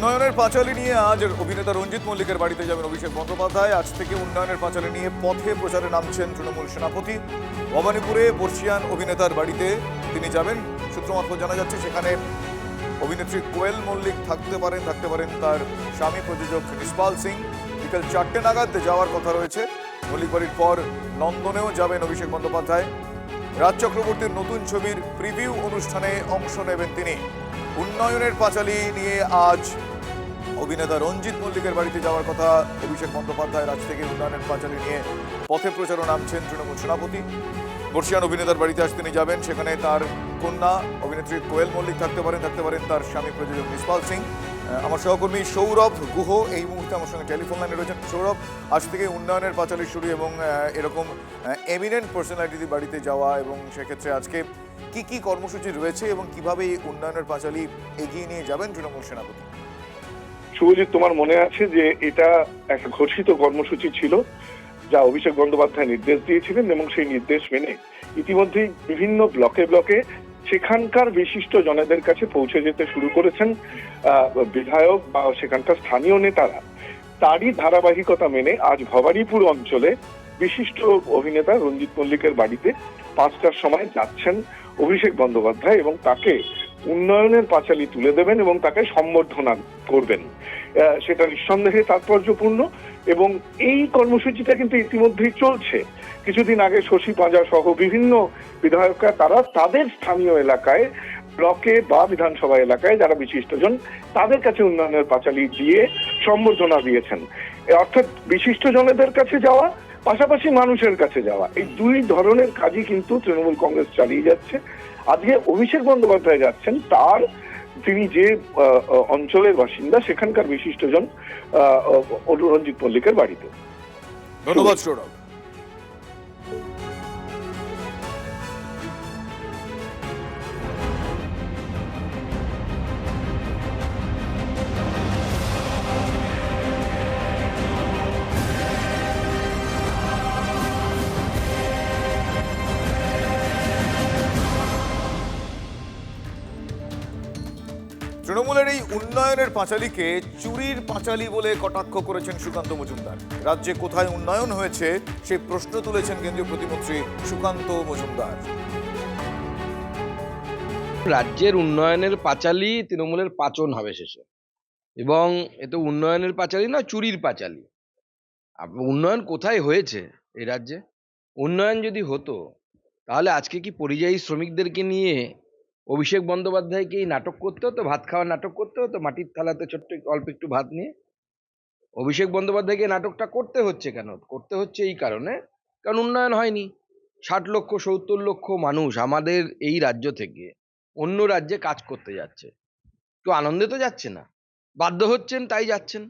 উন্নয়নের পাঁচালী নিয়ে আজ অভিনেতা রঞ্জিত মল্লিকের বাড়িতে যাবেন অভিষেক বন্দ্যোপাধ্যায়। আজ থেকে উন্নয়নের পাঁচালী নিয়ে পথে প্রচারে নামছেন তৃণমূল সেনাপতি। ভবানীপুরে বর্ষিয়ান অভিনেতার বাড়িতে তিনি যাবেন। সূত্র মারফত জানা যাচ্ছে সেখানে অভিনেত্রী কোয়েল মল্লিক থাকতে পারেন তার স্বামী প্রযোজক নিষ্পাল সিং। বিকেল 4টে নাগাদ যাওয়ার কথা রয়েছে। মল্লিক বাড়ির পর লন্ডনেও যাবেন অভিষেক বন্দ্যোপাধ্যায়। রাজ চক্রবর্তীর নতুন ছবির প্রিভিউ অনুষ্ঠানে অংশ নেবেন তিনি। উন্নয়নের পাঁচালী নিয়ে আজ অভিনেতা রঞ্জিত মল্লিকের বাড়িতে যাওয়ার কথা অভিষেক বন্দ্যোপাধ্যায়। রাজ থেকে উন্নয়নের পাঁচালী নিয়ে পথে প্রচারও নামছেন তৃণমূল সেনাপতি। বর্ষিয়ান অভিনেতার বাড়িতে আজ তিনি যাবেন। সেখানে তার কন্যা অভিনেত্রী কোয়েল মল্লিক থাকতে পারেন তার স্বামী প্রযোজক নিষ্পাল সিং। আমার সহকর্মী সৌরভ গুহ এই মুহূর্তে আমার সঙ্গে টেলিফোন লাইনে রয়েছেন। সৌরভ, আজ থেকে উন্নয়নের পাঁচালী শুরু এবং এরকম এমিনেন্ট পার্সোনালিটির বাড়িতে যাওয়া, এবং সেক্ষেত্রে আজকে কি কি কর্মসূচি রয়েছে এবং কিভাবে এই উন্নয়নের পাঁচালী এগিয়ে নিয়ে যাবেন তৃণমূল সেনাপতি? শুভজিৎ, তোমার মনে আছে যে এটা একটা ঘোষিত কর্মসূচি ছিল যা অভিষেক বন্দ্যোপাধ্যায় নির্দেশ দিয়েছিলেন, এবং সেই নির্দেশ মেনে ইতিমধ্যেই বিভিন্ন ব্লকে সেখানকার বিশিষ্ট জনেদের কাছে পৌঁছে যেতে শুরু করেছেন বিধায়ক বা সেখানকার স্থানীয় নেতারা। তারই ধারাবাহিকতা মেনে আজ ভবানীপুর অঞ্চলে বিশিষ্ট অভিনেতা রঞ্জিত মল্লিকের বাড়িতে 5টার সময় যাচ্ছেন অভিষেক বন্দ্যোপাধ্যায়, এবং তাকে উন্নয়নের পাঁচালী তুলে দেবেন এবং তাকে সম্বর্ধনা করবেন। সেটা নিঃসন্দেহে তাৎপর্যপূর্ণ, এবং এই কর্মসূচিটা কিন্তু ইতিমধ্যেই চলছে। কিছুদিন আগে শশী পাঁজা সহ বিভিন্ন বিধায়করা তারা তাদের স্থানীয় এলাকায়, ব্লকে বা বিধানসভা এলাকায় যারা বিশিষ্টজন, তাদের কাছে উন্নয়নের পাঁচালী দিয়ে সম্বর্ধনা দিয়েছেন। অর্থাৎ বিশিষ্টজনেদের কাছে যাওয়া, পাশাপাশি মানুষের কাছে যাওয়া, এই দুই ধরনের কাজই কিন্তু তৃণমূল কংগ্রেস চালিয়ে যাচ্ছে। আজকে অভিষেক বন্দ্যোপাধ্যায় যাচ্ছেন তিনি যে অঞ্চলের বাসিন্দা সেখানকার বিশিষ্টজন রঞ্জিত মল্লিকের বাড়িতে। ধন্যবাদ সৌরভ। তৃণমূলের এই উন্নয়নের পাঁচালীকে চুরির পাঁচালী বলে কটাক্ষ করেছেন সুকান্ত মজুমদার। রাজ্যে কোথায় উন্নয়ন হয়েছে সেই প্রশ্ন তুলেছেন কেন্দ্রীয় প্রতিমন্ত্রী সুকান্ত মজুমদার। রাজ্যের উন্নয়নের পাঁচালী তৃণমূলের পাচন হবে শেষে, এবং এ তো উন্নয়নের পাঁচালী না, চুরির পাঁচালী। উন্নয়ন কোথায় হয়েছে এই রাজ্যে? উন্নয়ন যদি হতো তাহলে আজকে কি পরিযায়ী শ্রমিকদেরকে নিয়ে অভিষেক বন্দ্যোপাধ্যায়কে এই নাটক করতে হতো, ভাত খাওয়ার নাটক করতে হতো, মাটির থালাতে ছোট্ট অল্প একটু ভাত নিয়ে? অভিষেক বন্দ্যোপাধ্যায়কে নাটকটা করতে হচ্ছে কেন? করতে হচ্ছে এই কারণে, কারণ উন্নয়ন হয়নি। 60 লক্ষ 70 লক্ষ মানুষ আমাদের এই রাজ্য থেকে অন্য রাজ্যে কাজ করতে যাচ্ছে, তো আনন্দে তো যাচ্ছে না, বাধ্য হচ্ছেন তাই যাচ্ছেন।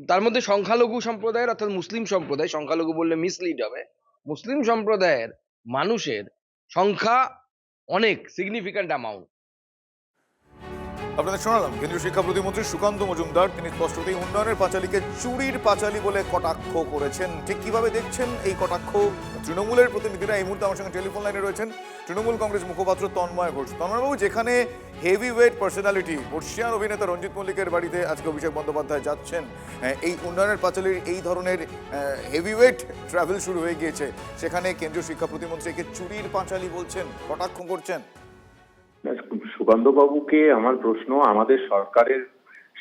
তার মধ্যে সংখ্যালঘু সম্প্রদায়ের, অর্থাৎ মুসলিম সম্প্রদায়, সংখ্যালঘু বললে মিসলিড হবে, মুসলিম সম্প্রদায়ের মানুষের সংখ্যা অনেক সিগনিফিক্যান্ট অ্যামাউন্ট। আপনাদের শোনালাম কেন্দ্রীয় শিক্ষা প্রতিমন্ত্রী সুকান্ত মজুমদার। তিনি স্পষ্টতই উন্নয়নের পাঁচালীকে চুরির পাঁচালী বলে কটাক্ষ করেছেন। ঠিক কিভাবে দেখছেন এই কটাক্ষ? তৃণমূলের প্রতিনিধিরা এই মুহূর্তে আমার সঙ্গে টেলিফোন লাইনে রয়েছেন। তৃণমূল কংগ্রেস মুখপাত্র তন্ময় ঘোষ। তন্ময়বাবু, যেখানে হেভি ওয়েট পার্সোনালিটি বর্ষিয়ান অভিনেতা রঞ্জিত মল্লিকের বাড়িতে আজকে অভিষেক বন্দ্যোপাধ্যায় যাচ্ছেন, এই উন্নয়নের পাঁচালীর এই ধরনের হেভি ওয়েট ট্রাভেল শুরু হয়ে গিয়েছে, সেখানে কেন্দ্রীয় শিক্ষা প্রতিমন্ত্রীকে চুরির পাঁচালী বলছেন, কটাক্ষ করছেন। সুকান্তবাবুকে আমার প্রশ্ন, আমাদের সরকারের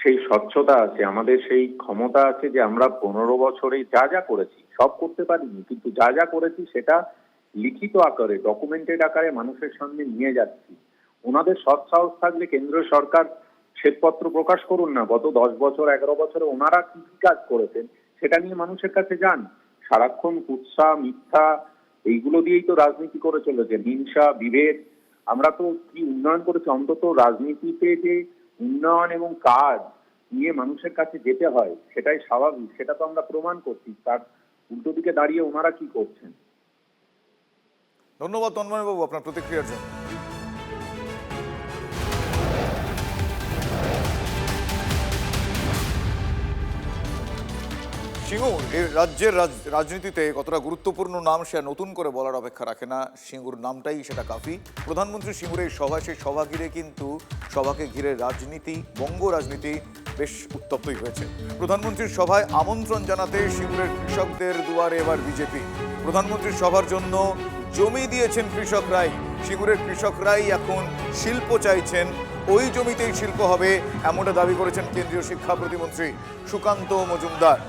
সেই স্বচ্ছতা আছে, আমাদের সেই ক্ষমতা আছে যে আমরা 15 বছরে যা যা করেছি সব করতে পারিনি, কিন্তু যা যা করেছি সেটা লিখিত আকারে, ডকুমেন্টেড আকারে মানুষের সামনে নিয়ে যাচ্ছি। ওনাদের সৎ সাহস থাকলে কেন্দ্র সরকার শ্বেতপত্র প্রকাশ করুন না, গত 10 বছর 11 বছরে ওনারা কি কি কাজ করেছেন সেটা নিয়ে মানুষের কাছে যান। সারাক্ষণ কুৎসা মিথ্যা এইগুলো দিয়েই তো রাজনীতি করে চলেছে, হিংসা বিভেদ। আমরা তো কি উন্নয়ন করেছি? অন্তত রাজনীতিতে যে উন্নয়ন এবং কাজ নিয়ে মানুষের কাছে যেতে হয় সেটাই স্বাভাবিক, সেটা তো আমরা প্রমাণ করছি। তার উল্টো দিকে দাঁড়িয়ে ওনারা কি করছেন? ধন্যবাদ তন্ময়বাবু আপনার প্রতিক্রিয়ার জন্য। সিঙ্গুর এই রাজ্যের রাজনীতিতে কতটা গুরুত্বপূর্ণ নাম সে আর নতুন করে বলার অপেক্ষা রাখে না। সিঙ্গুর নামটাই সেটা কাফি। প্রধানমন্ত্রী সিঙ্গুরের এই সভা, সেই সভা ঘিরে কিন্তু সভাকে ঘিরে রাজনীতি, বঙ্গ রাজনীতি বেশ উত্তপ্তই হয়েছে। প্রধানমন্ত্রীর সভায় আমন্ত্রণ জানাতে সিঙ্গুরের কৃষকদের দুয়ারে এবার বিজেপি। প্রধানমন্ত্রীর সভার জন্য জমি দিয়েছেন কৃষকরাই। সিঙ্গুরের কৃষকরাই এখন শিল্প চাইছেন, ওই জমিতেই শিল্প হবে এমনটা দাবি করেছেন কেন্দ্রীয় শিক্ষা প্রতিমন্ত্রী সুকান্ত মজুমদার।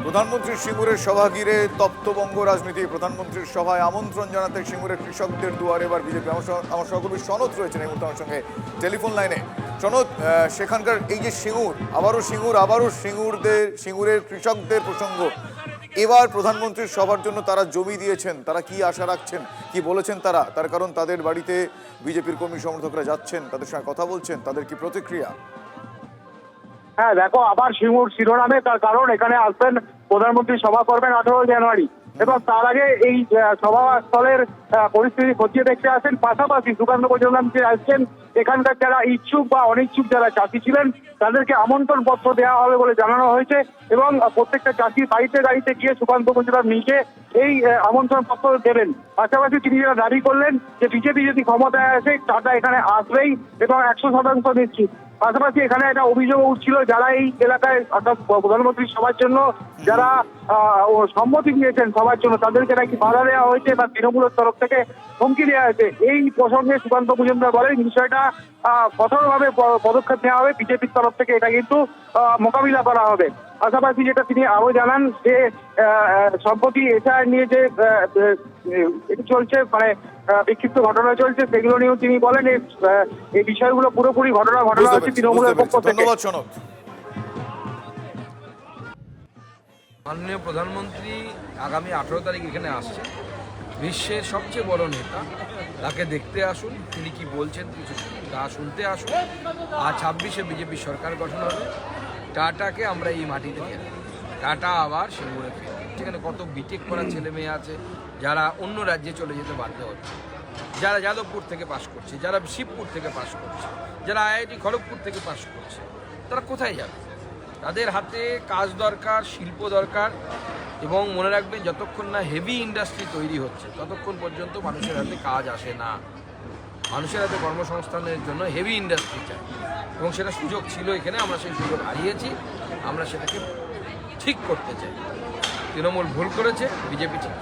প্রধানমন্ত্রীর সিঙ্গুরের সভা ঘিরে তপ্ত বঙ্গ রাজনীতি। প্রধানমন্ত্রীর সভায় আমন্ত্রণ জানাতে সিঙ্গুরের কৃষকদের দুয়ারে এবার বিজেপি। আমার সহকর্মী সনদ রয়েছেন এই মুহূর্তে আমার সঙ্গে টেলিফোন লাইনে। সনদ, সেখানকার এই যে সিঙ্গুর, আবারও সিঙ্গুরের কৃষকদের প্রসঙ্গ, এবার প্রধানমন্ত্রীর সভার জন্য তারা জমি দিয়েছেন, তারা কি আশা রাখছেন, কি বলেছেন তার কারণ তাদের বাড়িতে বিজেপির কর্মী সমর্থকরা যাচ্ছেন, তাদের সঙ্গে কথা বলছেন, তাদের কি প্রতিক্রিয়া? হ্যাঁ দেখো, আবার সিঙ্গুর শিরোনামে, তার কারণ এখানে আসবেন প্রধানমন্ত্রী, সভা করবেন 18 জানুয়ারি এবং তার আগে এই সভাস্থলের পরিস্থিতি খতিয়ে দেখতে আসেন। পাশাপাশি সুকান্ত মজুমদার আসছেন। এখানকার যারা ইচ্ছুক বা অনিচ্ছুক যারা চাষি ছিলেন তাদেরকে আমন্ত্রণ পত্র দেওয়া হবে বলে জানানো হয়েছে এবং প্রত্যেকটা চাষির বাড়িতে গিয়ে সুকান্ত মজুমদার নিজে এই আমন্ত্রণ পত্র দেবেন। পাশাপাশি তিনি যেটা দাবি করলেন যে বিজেপি যদি ক্ষমতায় আসে টাটা এখানে আসবেই এবং 100% নিশ্চিত। পাশাপাশি এখানে একটা অভিযোগ উঠছিল, যারা এই এলাকায় অর্থাৎ প্রধানমন্ত্রী সভার জন্য যারা সম্মতি দিয়েছেন সবার জন্য, তাদেরকে নাকি বাধা দেওয়া হয়েছে বা তৃণমূলের তরফ থেকে হুমকি দেওয়া হয়েছে। এই প্রসঙ্গে সুকান্ত মজুমদার বলেন বিষয়টা কঠোরভাবে পদক্ষেপ নেওয়া হবে, বিজেপির তরফ থেকে এটা কিন্তু মোকাবিলা করা হবে। পাশাপাশি যেটা তিনি আরো জানান যে সম্প্রতি এটা নিয়ে যে চলছে, মানে বিক্ষিপ্ত ঘটনা চলছে, সেগুলো নিয়েও তিনি বলেন এই বিষয়গুলো পুরোপুরি ঘটনা হচ্ছে তৃণমূলের পক্ষ থেকে। ধন্যবাদ সনদ। মাননীয় প্রধানমন্ত্রী আগামী 18 তারিখ এখানে আসছে। বিশ্বের সবচেয়ে বড় নেতা, তাকে দেখতে আসুন, তিনি কি বলছেন কিছু তা শুনতে আসুন। আর 26-এ বিজেপি সরকার গঠন হবে। টাটাকে আমরা এই মাটিতে ফেলি, টাটা আবার সিঙ্গুরে ফেলি। সেখানে কত বিটেক করা ছেলে মেয়ে আছে যারা অন্য রাজ্যে চলে যেতে বাধ্য হচ্ছে, যারা যাদবপুর থেকে পাশ করছে, যারা শিবপুর থেকে পাশ করছে, যারা আইআইটি খড়গপুর থেকে পাশ করছে, তারা কোথায় যাবে? তাদের হাতে কাজ দরকার, শিল্প দরকার। এবং মনে রাখবেন, যতক্ষণ না হেভি ইন্ডাস্ট্রি তৈরি হচ্ছে ততক্ষণ পর্যন্ত মানুষের হাতে কাজ আসে না। মানুষের হাতে কর্মসংস্থানের জন্য হেভি ইন্ডাস্ট্রি চাই এবং সেটা সুযোগ ছিল এখানে, আমরা সেই সুযোগ হারিয়েছি। আমরা সেটাকে ঠিক করতে চাই। তৃণমূল ভুল করেছে, বিজেপি ঠিক।